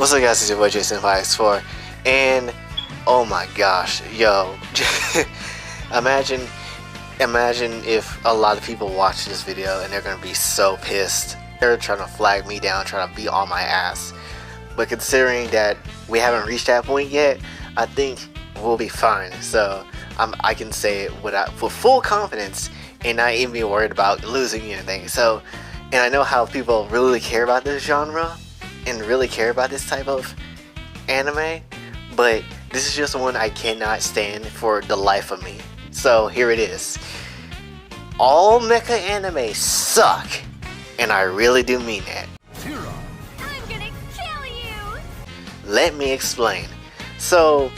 What's up guys, it's your boy Jason5X4, and oh my gosh, yo, imagine if a lot of people watch this video and they're gonna be so pissed. They're trying to flag me down, trying to beat on my ass. But considering that we haven't reached that point yet, I think we'll be fine. So I can say it with full confidence and not even be worried about losing anything. So, and I know how people really care about this genre and really care about this type of anime, but this is just one I cannot stand for the life of me. So here it is. All mecha anime suck, and I really do mean that. I'm gonna kill you! Let me explain. So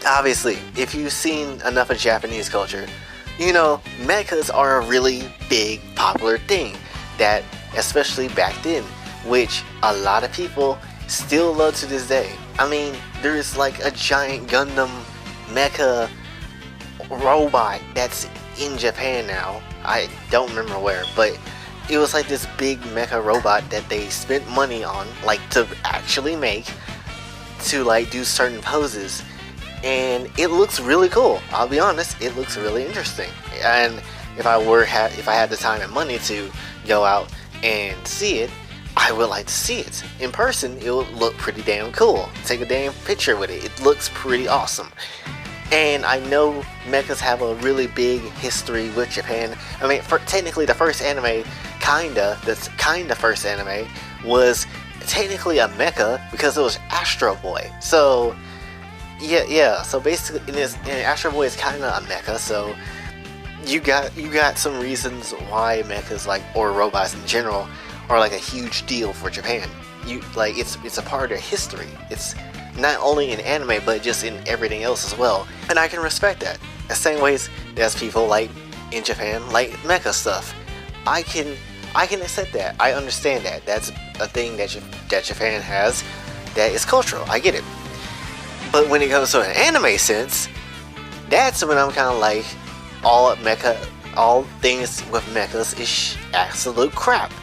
obviously, if you've seen enough of Japanese culture, you know mechas are a really big popular thing that, especially back then, which a lot of people still love to this day. I mean, there is like a giant Gundam mecha robot that's in Japan now. I don't remember where, but it was like this big mecha robot that they spent money on, like to actually make, to like do certain poses, and it looks really cool. I'll be honest, it looks really interesting. And if I had the time and money to go out and see it, I would like to see it in person. It would look pretty damn cool. Take a damn picture with it. It looks pretty awesome. And I know mechas have a really big history with Japan. I mean, technically the first anime, the first anime was technically a mecha because it was Astro Boy. So yeah. So basically, and Astro Boy is kind of a mecha. So you got some reasons why mechas, like, or robots in general, are like a huge deal for Japan. It's a part of their history. It's not only in anime but just in everything else as well, and I can respect that. The same ways there's people like in Japan like mecha stuff. I can accept that. I understand that. That's a thing that Japan has that is cultural. I get it. But when it comes to an anime sense, that's when I'm kind of like, all things with mechas is absolute crap.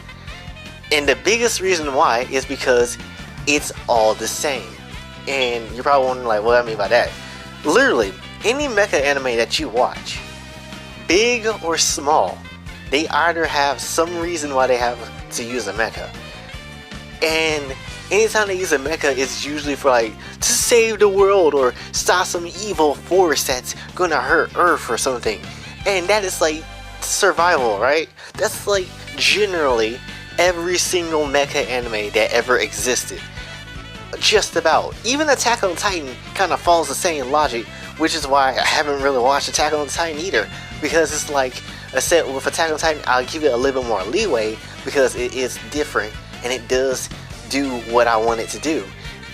And the biggest reason why is because it's all the same. And you're probably wondering, like, what do I mean by that? Literally, any mecha anime that you watch, big or small, they either have some reason why they have to use a mecha. And anytime they use a mecha, it's usually for, like, to save the world or stop some evil force that's gonna hurt Earth or something. And that is like survival, right? That's like generally every single mecha anime that ever existed. Just about. Even Attack on Titan kind of follows the same logic, which is why I haven't really watched Attack on Titan either. Because it's like, I said, with Attack on Titan, I'll give it a little bit more leeway because it is different and it does do what I want it to do.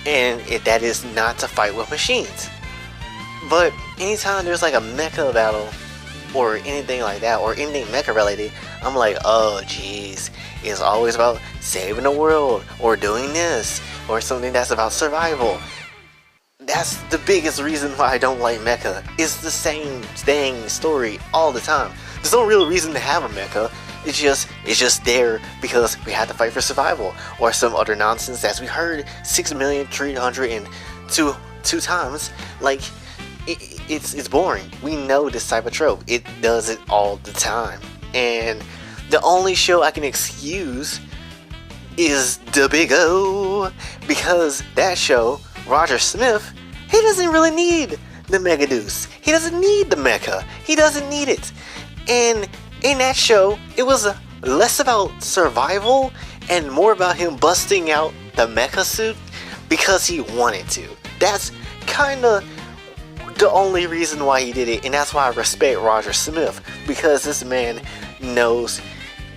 And that is not to fight with machines. But anytime there's like a mecha battle or anything like that, or anything mecha related, I'm like, oh jeez, it's always about saving the world or doing this or something that's about survival. That's the biggest reason why I don't like mecha. It's the same thing, story all the time. There's no real reason to have a mecha. It's just there because we had to fight for survival or some other nonsense that we heard 6,302 times. Like, it's boring. We know this type of trope. It does it all the time. And the only show I can excuse is The Big O, because that show, Roger Smith, he doesn't really need the Mega Deuce. He doesn't need the mecha. He doesn't need it. And in that show, it was less about survival and more about him busting out the mecha suit because he wanted to. That's kind of the only reason why he did it, and that's why I respect Roger Smith, because this man knows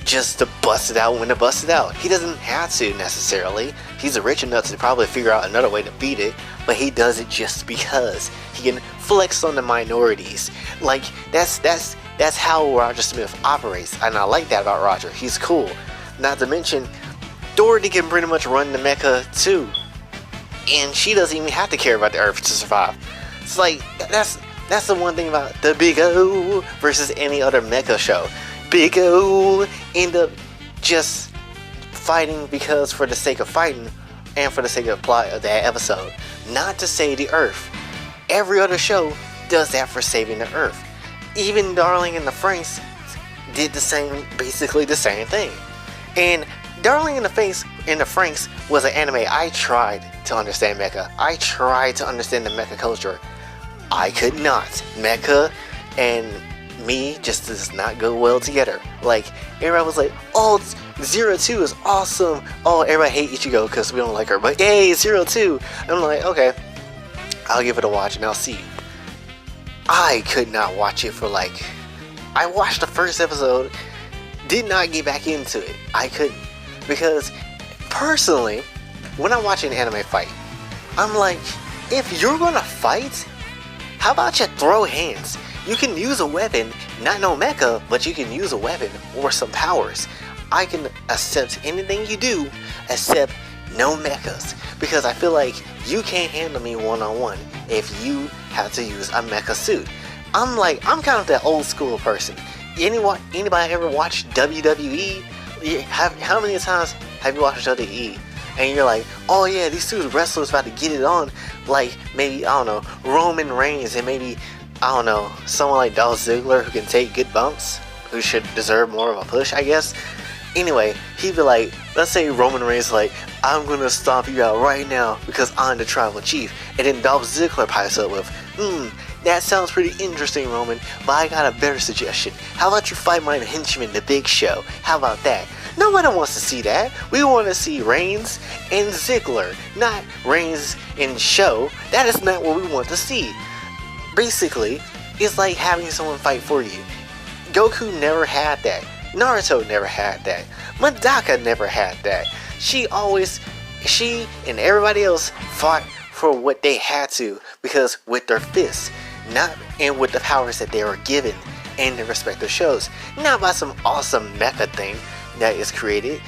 just to bust it out when to bust it out. He doesn't have to necessarily. He's rich enough to probably figure out another way to beat it, but he does it just because he can flex on the minorities. Like, that's how Roger Smith operates, and I like that about Roger. He's cool. Not to mention, Dorothy can pretty much run the mecha too, and she doesn't even have to care about the Earth to survive. It's like, that's the one thing about The Big O versus any other mecha show. Big O end up just fighting because for the sake of fighting, and for the sake of plot of that episode, not to save the Earth. Every other show does that for saving the Earth. Even Darling in the Franxx did basically the same thing. And Darling in the Franxx was an anime I tried to understand Mecha. I tried to understand the Mecha culture. I could not. Mecha and me just does not go well together. Like, everybody was like, oh, Zero Two is awesome. Oh, everybody hate Ichigo because we don't like her. But yay, Zero Two. I'm like, okay, I'll give it a watch and I'll see. I could not watch it for I watched the first episode, did not get back into it. I couldn't. Because, personally, when I watch an anime fight, I'm like, if you're gonna fight, how about you throw hands? You can use a weapon, not no mecha, but you can use a weapon or some powers. I can accept anything you do, except no mechas. Because I feel like you can't handle me one-on-one if you have to use a mecha suit. I'm kind of that old school person. Anybody ever watched WWE? How many times have you watched WWE? And you're like, oh yeah, these two wrestlers about to get it on. Like, maybe, I don't know, Roman Reigns and maybe, I don't know, someone like Dolph Ziggler who can take good bumps, who should deserve more of a push, I guess. Anyway, he'd be like, let's say Roman Reigns like, I'm gonna stomp you out right now because I'm the tribal chief. And then Dolph Ziggler pipes up with, that sounds pretty interesting, Roman, but I got a better suggestion. How about you fight my henchman, the Big Show? How about that? Nobody wants to see that. We want to see Reigns and Ziggler, not Reigns and Show. That is not what we want to see. Basically, it's like having someone fight for you. Goku never had that. Naruto never had that. Madaka never had that. She and everybody else fought for what they had to, because with their fists, and with the powers that they were given in their respective shows, not by some awesome mecha thing that is created.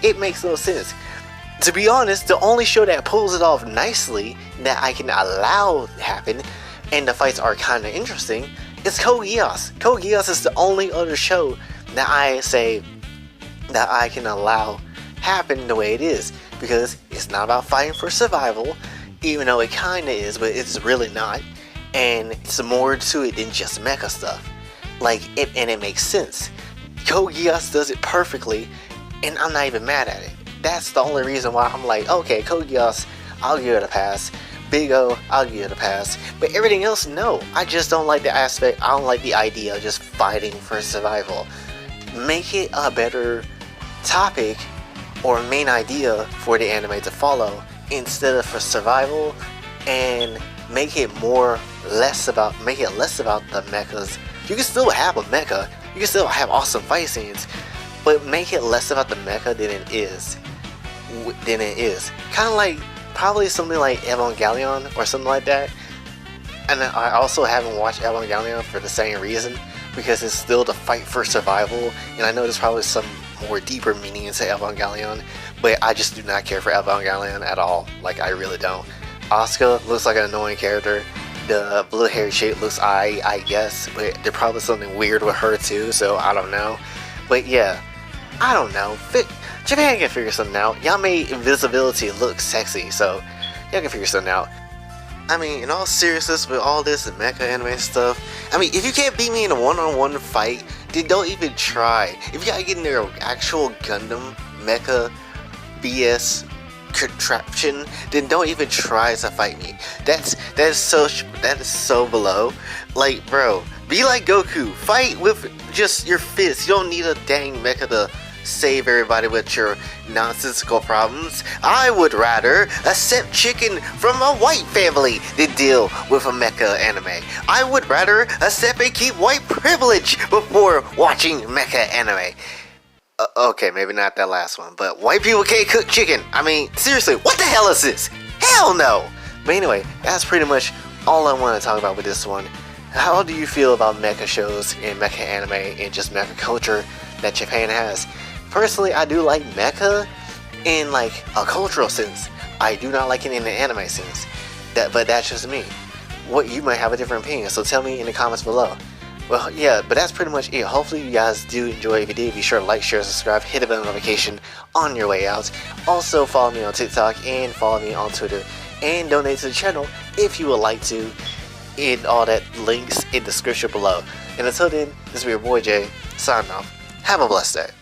It makes no sense. To be honest, the only show that pulls it off nicely that I can allow happen, and the fights are kind of interesting, is Code Geass. Code Geass is the only other show that I say that I can allow happen the way it is, because it's not about fighting for survival, even though it kinda is, but it's really not, and it's more to it than just mecha stuff. And it makes sense. Code Geass does it perfectly, and I'm not even mad at it. That's the only reason why I'm like, okay, Code Geass, I'll give it a pass. Big O, I'll give it a pass. But everything else, no. I just don't like the aspect, I don't like the idea of just fighting for survival. Make it a better topic or main idea for the anime to follow instead of for survival, and make it less about the mechas. You can still have a mecha, you can still have awesome fight scenes, but make it less about the mecha than it is. Kind of like probably something like Evangelion or something like that. And I also haven't watched Evangelion for the same reason, because it's still the fight for survival, and I know there's probably some more deeper meaning into Evangelion, but I just do not care for Evangelion at all. I really don't. Asuka looks like an annoying character. The blue hair shape looks I guess, but there's probably something weird with her too, so I don't know. But yeah, I don't know. Japan can figure something out. Y'all made invisibility look sexy, so y'all can figure something out. I mean, in all seriousness, with all this mecha anime stuff, I mean, if you can't beat me in a one-on-one fight, then don't even try. If you gotta get in their actual Gundam mecha BS contraption, then don't even try to fight me. That is so below. Bro, be like Goku. Fight with just your fists. You don't need a dang mecha to save everybody with your nonsensical problems. I would rather accept chicken from a white family than deal with a mecha anime. I would rather accept and keep white privilege before watching mecha anime. Okay, maybe not that last one, but white people can't cook chicken. I mean, seriously, what the hell is this? Hell no! But anyway, that's pretty much all I want to talk about with this one. How do you feel about mecha shows and mecha anime and just mecha culture that Japan has? Personally, I do like mecha in a cultural sense. I do not like it in an anime sense. But that's just me. You might have a different opinion, so tell me in the comments below. Well, yeah, but that's pretty much it. Hopefully you guys do enjoy. If you did, be sure to like, share, subscribe, hit the bell notification on your way out. Also, follow me on TikTok and follow me on Twitter. And donate to the channel if you would like to. In all that links in the description below. And until then, this is your boy Jay, signing off. Have a blessed day.